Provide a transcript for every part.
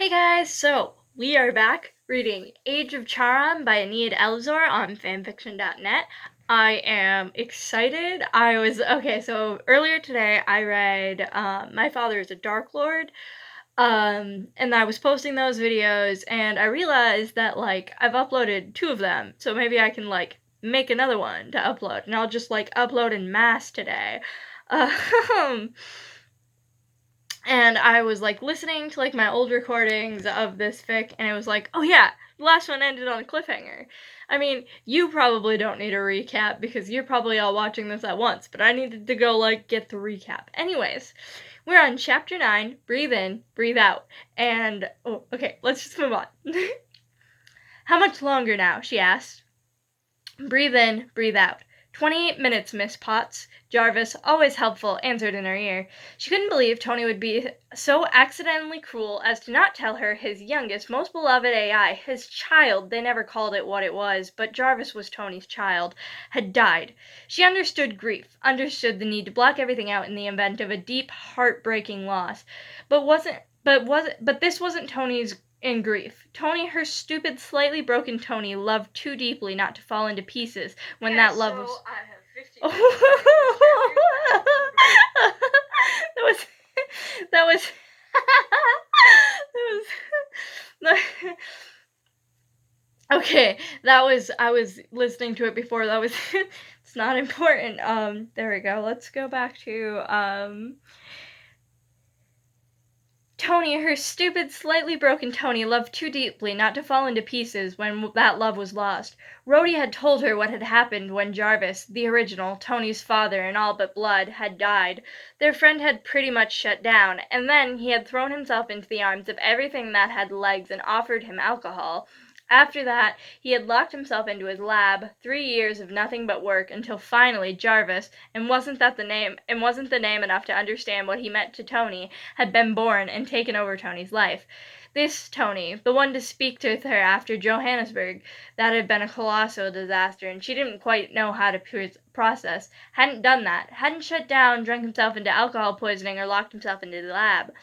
Hey guys, so we are back reading Age of Charon by Eneid Elisor on fanfiction.net. I am excited. So earlier today I read My Father is a Dark Lord, and I was posting those videos and I realized that I've uploaded 2 of them, so maybe I can make another one to upload, and I'll just upload in mass today. And I was listening to my old recordings of this fic, and it was oh yeah, the last one ended on a cliffhanger. I mean, you probably don't need a recap because you're probably all watching this at once, but I needed to go get the recap. Anyways, we're on chapter 9, Breathe In, Breathe Out. And okay, let's just move on. How much longer now? She asked. Breathe in, breathe out. 28 minutes, Miss Potts, Jarvis, always helpful, answered in her ear. She couldn't believe Tony would be so accidentally cruel as to not tell her his youngest, most beloved AI, his child, they never called it what it was, but Jarvis was Tony's child, had died. She understood grief, understood the need to block everything out in the event of a deep, heartbreaking loss. But this wasn't Tony's in grief. Tony, her stupid, slightly broken Tony, loved too deeply not to fall into pieces when that love was... I have 50 that was okay, I was listening to it before. That was it's not important. There we go. Let's go back to Tony, her stupid, slightly broken Tony, loved too deeply not to fall into pieces when that love was lost. Rhodey had told her what had happened when Jarvis, the original, Tony's father in all but blood, had died. Their friend had pretty much shut down, and then he had thrown himself into the arms of everything that had legs and offered him alcohol. After that, he had locked himself into his lab, 3 years of nothing but work, until finally Jarvis, and wasn't the name enough to understand what he meant to Tony, had been born and taken over Tony's life. This Tony, the one to speak to her after Johannesburg, that had been a colossal disaster, and she didn't quite know how to process, hadn't done that, hadn't shut down, drunk himself into alcohol poisoning, or locked himself into the lab.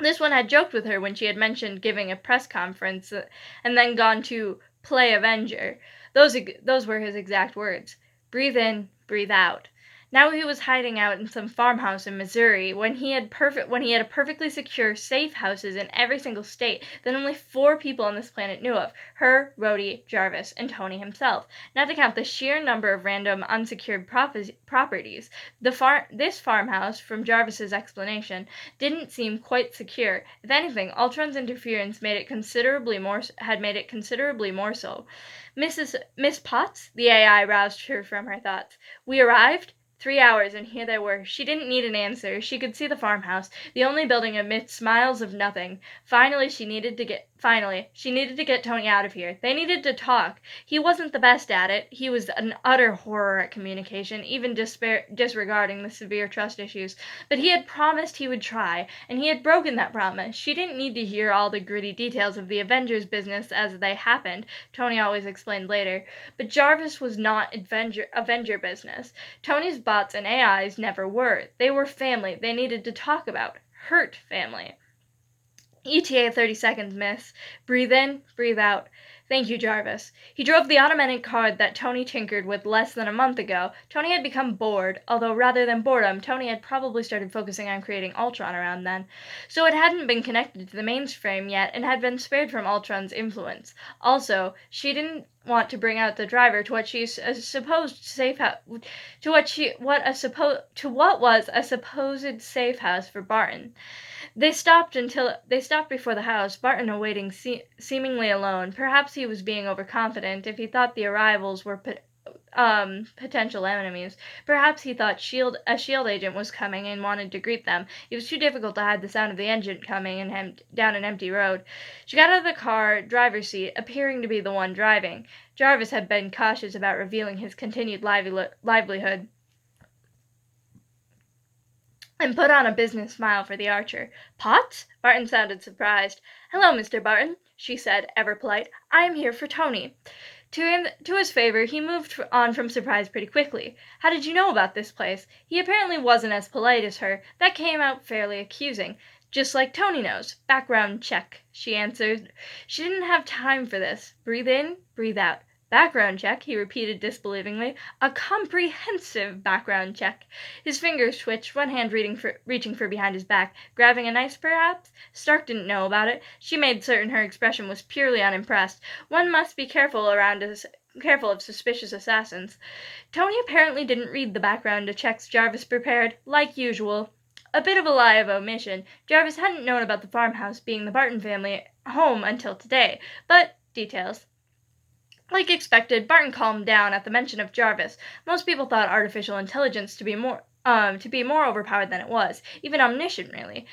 This one had joked with her when she had mentioned giving a press conference and then gone to play Avenger. Those were his exact words. Breathe in, breathe out. Now he was hiding out in some farmhouse in Missouri when he had a perfectly secure, safe houses in every single state that only 4 people on this planet knew of: her, Rhodey, Jarvis, and Tony himself, not to count the sheer number of random unsecured properties. This farmhouse, from Jarvis's explanation, didn't seem quite secure. If anything, Ultron's interference had made it considerably more so. Miss Potts? The AI roused her from her thoughts. We arrived? 3 hours, and here they were. She didn't need an answer. She could see the farmhouse, the only building amidst miles of nothing. Finally, she needed to get Tony out of here. They needed to talk. He wasn't the best at it. He was an utter horror at communication, even disregarding the severe trust issues. But he had promised he would try, and he had broken that promise. She didn't need to hear all the gritty details of the Avengers business as they happened, Tony always explained later. But Jarvis was not Avenger business. Tony's bots and AIs never were. They were family. They needed to talk about. Hurt family. ETA 30 seconds, miss. Breathe in, breathe out. Thank you, Jarvis. He drove the automatic car that Tony tinkered with less than a month ago. Tony had become bored, although rather than boredom, Tony had probably started focusing on creating Ultron around then. So it hadn't been connected to the mainframe yet and had been spared from Ultron's influence. Also, she didn't want to bring out the driver to what was a supposed safe house for Barton. They stopped before the house, Barton awaiting, seemingly alone. Perhaps he was being overconfident if he thought the arrivals were potential enemies. Perhaps he thought a S.H.I.E.L.D. agent was coming and wanted to greet them. It was too difficult to hide the sound of the engine coming down an empty road. She got out of the car driver's seat, appearing to be the one driving. Jarvis had been cautious about revealing his continued livelihood, and put on a business smile for the archer. Potts? Barton sounded surprised. Hello, Mr. Barton, she said, ever polite. I am here for Tony. To his favor, he moved on from surprise pretty quickly. How did you know about this place? He apparently wasn't as polite as her. That came out fairly accusing. Just like Tony knows. Background check, she answered. She didn't have time for this. Breathe in, breathe out. Background check, he repeated disbelievingly. A comprehensive background check. His fingers twitched, one hand reaching for behind his back. Grabbing a knife, perhaps? Stark didn't know about it. She made certain her expression was purely unimpressed. One must be careful of suspicious assassins. Tony apparently didn't read the background checks Jarvis prepared, like usual. A bit of a lie of omission. Jarvis hadn't known about the farmhouse being the Barton family home until today, but details. Like expected, Barton calmed down at the mention of Jarvis. Most people thought artificial intelligence to be more overpowered than it was, even omniscient, really.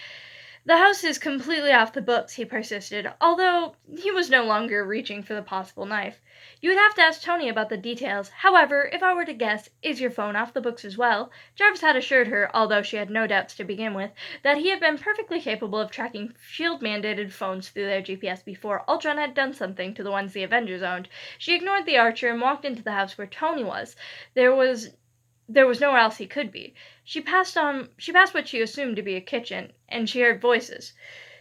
The house is completely off the books, he persisted, although he was no longer reaching for the possible knife. You would have to ask Tony about the details. However, if I were to guess, is your phone off the books as well? Jarvis had assured her, although she had no doubts to begin with, that he had been perfectly capable of tracking shield-mandated phones through their GPS before Ultron had done something to the ones the Avengers owned. She ignored the archer and walked into the house where Tony was. There was nowhere else he could be. She passed what she assumed to be a kitchen, and she heard voices.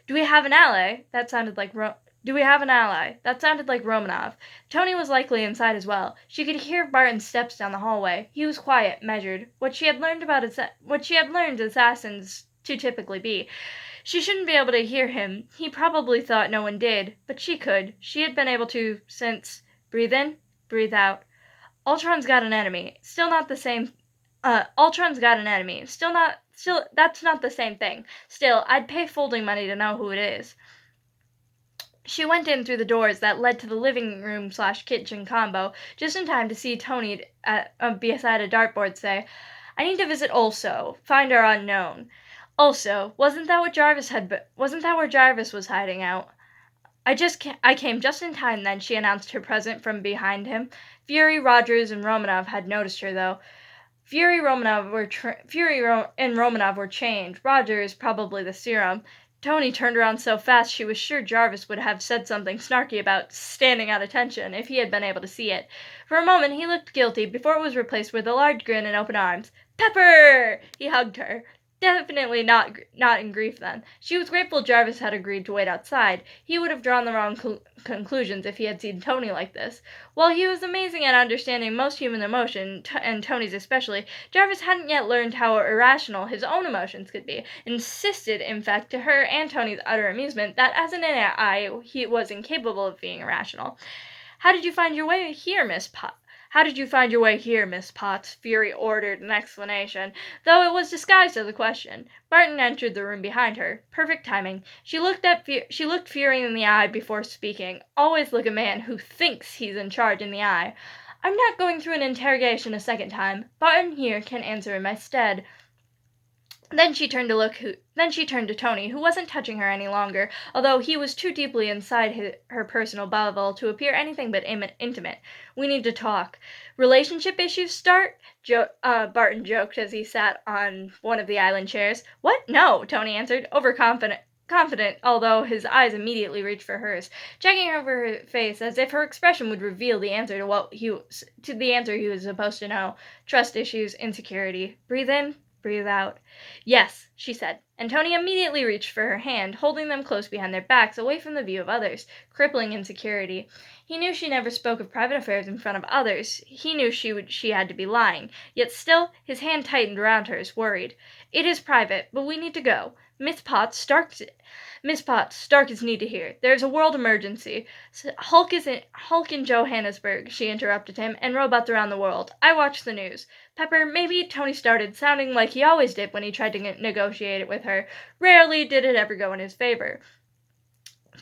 Do we have an ally? That sounded like Romanov. Tony was likely inside as well. She could hear Barton's steps down the hallway. He was quiet, measured, what she had learned assassins to typically be. She shouldn't be able to hear him. He probably thought no one did, but she could. She had been able to since. Breathe in, breathe out. Ultron's got an enemy. That's not the same thing. Still, I'd pay folding money to know who it is. She went in through the doors that led to the living room/kitchen combo, just in time to see Tony beside a dartboard say, I need to visit Also, find our unknown. Also, wasn't that where Jarvis was hiding out? I came just in time then, she announced her presence from behind him. Fury, Rogers, and Romanov had noticed her, though. Fury and Romanov were chained. Rogers, probably the serum. Tony turned around so fast she was sure Jarvis would have said something snarky about standing at attention if he had been able to see it. For a moment he looked guilty before it was replaced with a large grin and open arms. Pepper! He hugged her. Definitely not in grief then. She was grateful Jarvis had agreed to wait outside. He would have drawn the wrong conclusions if he had seen Tony like this. While he was amazing at understanding most human emotion, and Tony's especially, Jarvis hadn't yet learned how irrational his own emotions could be. Insisted, in fact, to her and Tony's utter amusement, that as an AI he was incapable of being irrational. How did you find your way here, Miss Potts? Fury ordered an explanation, though it was disguised as a question. Barton entered the room behind her. Perfect timing. She looked Fury in the eye before speaking. Always look a man who thinks he's in charge in the eye. I'm not going through an interrogation a second time. Barton here can answer in my stead. Then she turned to Tony, who wasn't touching her any longer, although he was too deeply inside her personal bubble to appear anything but intimate. We need to talk. Relationship issues start? Barton joked as he sat on one of the island chairs. What? No, Tony answered, overconfident, although his eyes immediately reached for hers, checking over her face as if her expression would reveal the answer to the answer he was supposed to know. Trust issues, insecurity. Breathe in. Breathe out. Yes, she said, and Tony immediately reached for her hand, holding them close behind their backs, away from the view of others. Crippling insecurity. He knew she never spoke of private affairs in front of others. He knew she had to be lying. Yet still, his hand tightened around hers, worried. It is private, but we need to go. Miss Potts, Stark is need to hear. There's a world emergency. Hulk in Johannesburg, she interrupted him, and robots around the world. I watch the news. Pepper, maybe, Tony started, sounding like he always did when he tried to negotiate it with her. Rarely did it ever go in his favor.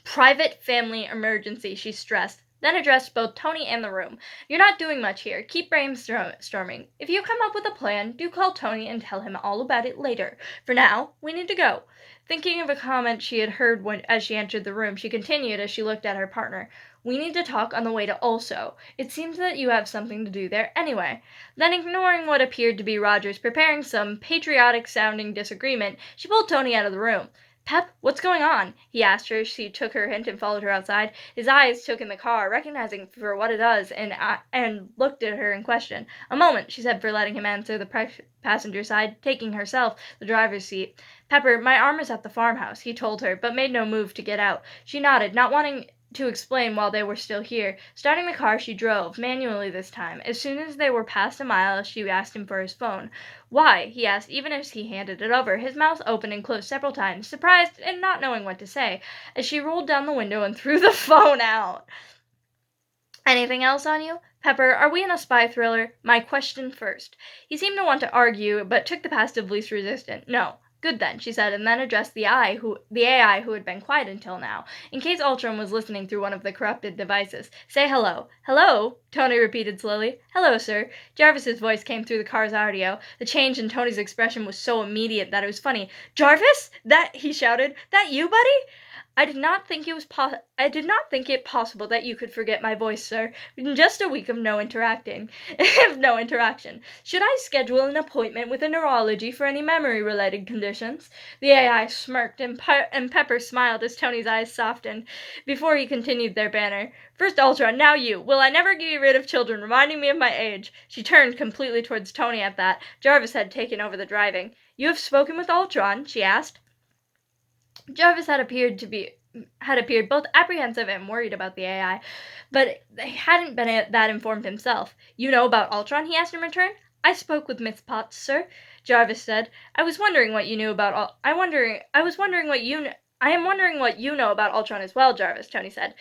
Private family emergency, she stressed, then addressed both Tony and the room. You're not doing much here. Keep brainstorming. If you come up with a plan, do call Tony and tell him all about it later. For now, we need to go. Thinking of a comment she had heard as she entered the room, she continued as she looked at her partner. We need to talk on the way to Also. It seems that you have something to do there anyway. Then, ignoring what appeared to be Rogers preparing some patriotic-sounding disagreement, she pulled Tony out of the room. Pep, what's going on? He asked her. She took her hint and followed her outside. His eyes took in the car, recognizing for what it was, and looked at her in question. A moment, she said, for letting him answer the passenger side, taking herself the driver's seat. Pepper, my arm is at the farmhouse, he told her, but made no move to get out. She nodded, not wanting to explain while they were still here. Starting the car, she drove, manually this time. As soon as they were past a mile, she asked him for his phone. Why? He asked, even as he handed it over, his mouth open and closed several times, surprised and not knowing what to say, as she rolled down the window and threw the phone out. Anything else on you? Pepper, are we in a spy thriller? My question first. He seemed to want to argue, but took the path of least resistance. No. Good then, she said, and then addressed the AI who had been quiet until now, in case Ultron was listening through one of the corrupted devices. Say hello. Hello? Tony repeated slowly. Hello, sir. Jarvis's voice came through the car's audio. The change in Tony's expression was so immediate that it was funny. Jarvis? That, he shouted. That you, buddy? I did not think it possible that you could forget my voice, sir. In just a week of no interaction. Should I schedule an appointment with a neurology for any memory-related conditions? The AI smirked, and Pepper smiled as Tony's eyes softened. Before he continued their banter, first Ultron, now you. Will I never get rid of children reminding me of my age? She turned completely towards Tony at that. Jarvis had taken over the driving. You have spoken with Ultron? She asked. Jarvis had appeared both apprehensive and worried about the AI, but he hadn't been that informed himself. You know about Ultron? He asked in return. I spoke with Miss Potts, sir, Jarvis said. I am wondering what you know about Ultron as well, Jarvis, Tony said.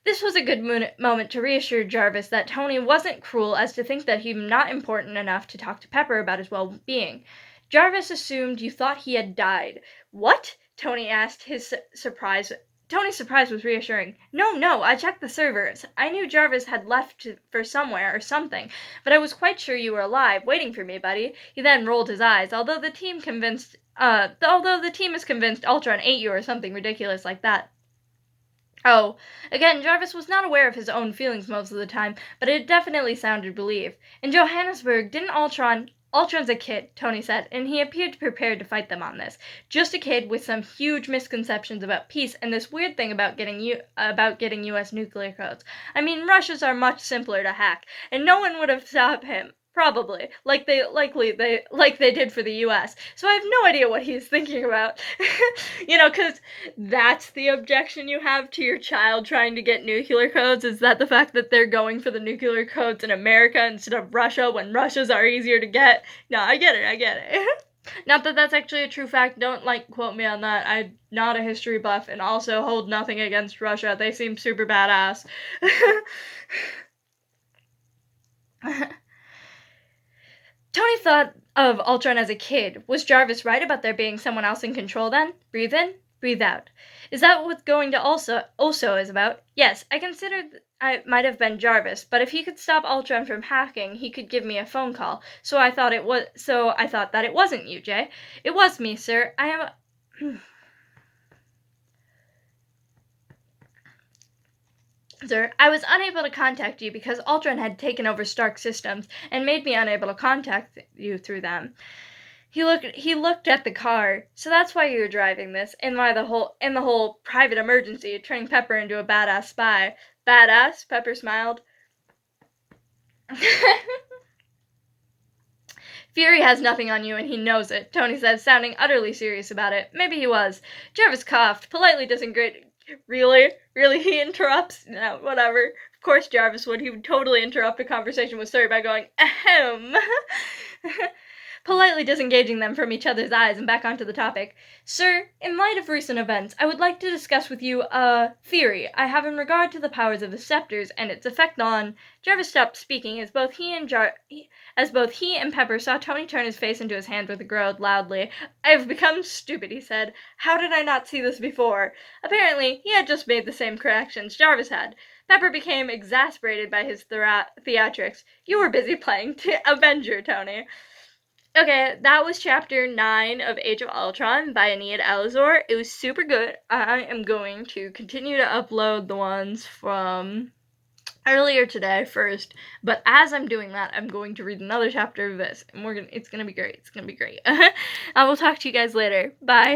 This was a good moment to reassure Jarvis that Tony wasn't cruel as to think that he was not important enough to talk to Pepper about his well-being. Jarvis assumed you thought he had died. What? Tony asked, his surprise. Tony's surprise was reassuring. No, I checked the servers. I knew Jarvis had left for somewhere or something, but I was quite sure you were alive, waiting for me, buddy. He then rolled his eyes, although the team is convinced Ultron ate you or something ridiculous like that. Oh, again, Jarvis was not aware of his own feelings most of the time, but it definitely sounded relief. In Johannesburg, didn't Ultron's a kid, Tony said, and he appeared prepared to fight them on this. Just a kid with some huge misconceptions about peace and this weird thing about getting U.S. nuclear codes. I mean, Russia's are much simpler to hack, and no one would have stopped him. Probably, like they did for the U.S. So I have no idea what he's thinking about. Because that's the objection you have to your child trying to get nuclear codes, is that the fact that they're going for the nuclear codes in America instead of Russia when Russia's are easier to get. No, I get it. Not that that's actually a true fact. Don't, quote me on that. I'm not a history buff and also hold nothing against Russia. They seem super badass. Tony thought of Ultron as a kid. Was Jarvis right about there being someone else in control then? Breathe in, breathe out. Is that what going to also is about? Yes, I considered I might have been Jarvis, but if he could stop Ultron from hacking, he could give me a phone call. So I thought that it wasn't you, Jay. It was me, sir. I am Sir, I was unable to contact you because Ultron had taken over Stark Systems and made me unable to contact you through them. He looked at the car. So that's why you were driving this, and why the whole private emergency, turning Pepper into a badass spy. Badass? Pepper smiled. Fury has nothing on you, and he knows it, Tony said, sounding utterly serious about it. Maybe he was. Jarvis coughed, politely disengaged. Really? He interrupts? No, whatever. Of course Jarvis would. He would totally interrupt a conversation with Sir by going, ahem. Politely disengaging them from each other's eyes and back onto the topic. Sir, in light of recent events, I would like to discuss with you a theory I have in regard to the powers of the scepters and its effect on... Jarvis stopped speaking as both he and Pepper saw Tony turn his face into his hand with a groan loudly. I have become stupid, he said. How did I not see this before? Apparently, he had just made the same corrections Jarvis had. Pepper became exasperated by his theatrics. You were busy playing Avenger, Tony. Okay, that was Chapter 9 of Age of Ultron by Eneid Elisor. It was super good. I am going to continue to upload the ones from earlier today first, but as I'm doing that, I'm going to read another chapter of this, and it's gonna be great. I will talk to you guys later. Bye.